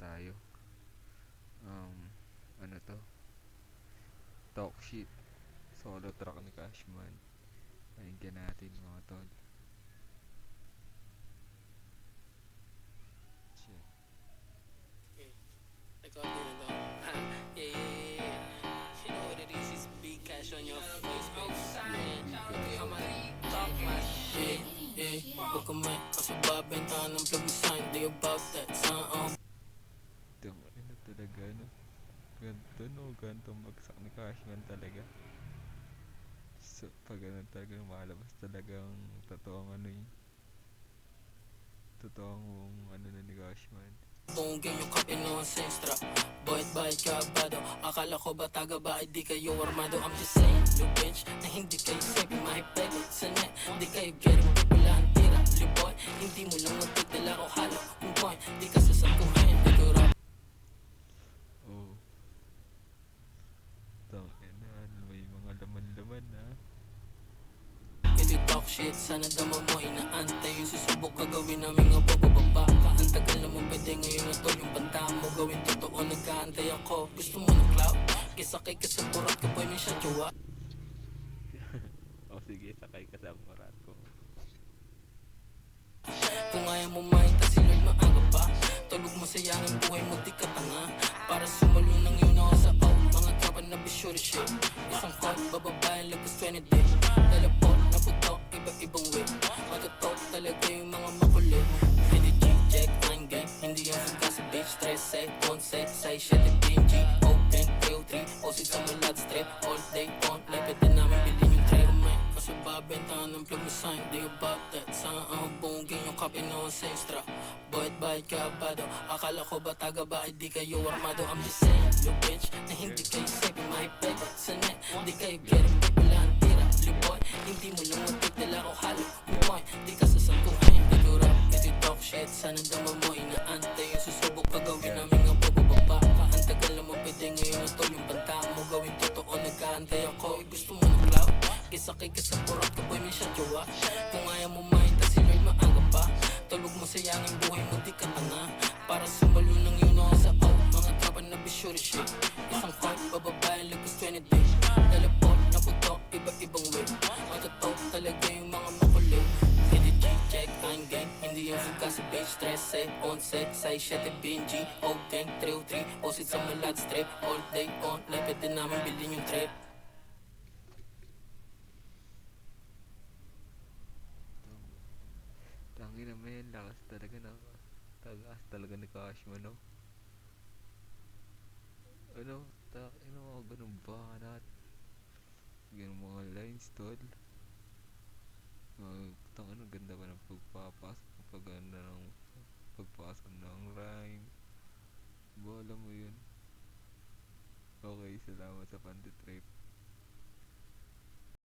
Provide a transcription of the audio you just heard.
tayo. Um, ano to? Talk shit. Solo track ni Cashman. Pakinggan natin mga tol. Shit. Recording na daw. Yeah. You know what it is, it's big cash on your face, baby. Yeah. I'ma talk my shit. Yeah. Huwag ka may kasababenta ng plug sign. They about that sound. Ano talaga, no? Ganto, no? Ganto bagsak ni Cashman talaga. So, pag ano talaga, malabas talagang totoong ano yun. Totoong ano na ni Cashman. Buong game yung kape no senstra. Boy't bayad ka abado. Akala ko ba taga ba ay di kayo armado. I'm just saying, you bitch, na hindi kayo sabi mahipeg sa net. Di kayo getting pipula ang tira. Liboy, hindi mo lang magdadala o halo. Kung point, di ka sasaguhin. Di ko rap. Oh. Tangina, may mga laman-laman na. Hindi talk shit, sana dama mo inaantay. Yung susubok ka gawin namin nga bababa ka. Ang tagal na mo pwede ngayon na to. Yung banta mo gawin totoo, nag-aantay ako. Gusto mo ng cloud? Kisakay ka sa purat ka boy, may siya jowa. O sige, sakay ka sa aparat ko. Kung ayaw mo makita si Lord maaga pa. Tulog mo sayang ang buhay mo, di ka tanga. Para sumalo ng yun ako sa out. Mga tropa na bisyo shit. Isang call, bababayan, lagos 20 day. Teleport, naputok, iba-ibang way. Matutok talaga yung mga makulit. Hindi G-check, I'm gang. Hindi yung suka sa bitch, stress, say, concept, say, shit, bingy. Open, 303, osid sa malad, strip. All day, on, lepet din namin bilhin yung trail, man. Kasi babentahan ng plug mo sign, they about that. Saan ang bungin yung kape no senstra. Boy't bayad ka abado. Akala ko ba taga ba ay di kayo armado. I'm just saying, you bitch, na hindi kayo sabi mahipeg sa net. Di kayo getting pipula ang tira. Liboy, hindi mo lang magdadala o halo. Kung point, di ka sasaguhin. Di ko rap, kasi talk shit. Sana dama mo inaantay. Yung susubok ka gawin namin nga bababa ka. Ang tagal na mo pwede ngayon na to. Yung banta mo gawin totoo, nag-aantay ako. Gusto mo ng cloud? Kisakay ka sa purat ka boy, may siya jowa. Kung ayaw mo makita si Lord maaga pa. Tulog mo sayang ang buhay mo, di ka tanga. Para sumalo ng yun ako sa out. Mga tropa na bisyo shit. Isang call, bababayan, lagos 20 day. Teleport, naputok, iba-ibang way. Matutok talaga yung mga makulit. Hindi G-check, I'm gang. Hindi yung suka sa bitch, stress, say, on set, say, shit, bingy. Open, 303, osid sa malad, strip. All day on, lepet din namin bilhin yung trip. Tangina men, lakas talaga na. Tagas talaga ni Cashman, no? Ano? Ano mga ganun ba? Ganun mga lines, tol. Tangina, ganda ba ng pagpapasok? Paganda ng pagpasok ng rhyme. Bola mo yun. Okay, salamat sa pantitrip.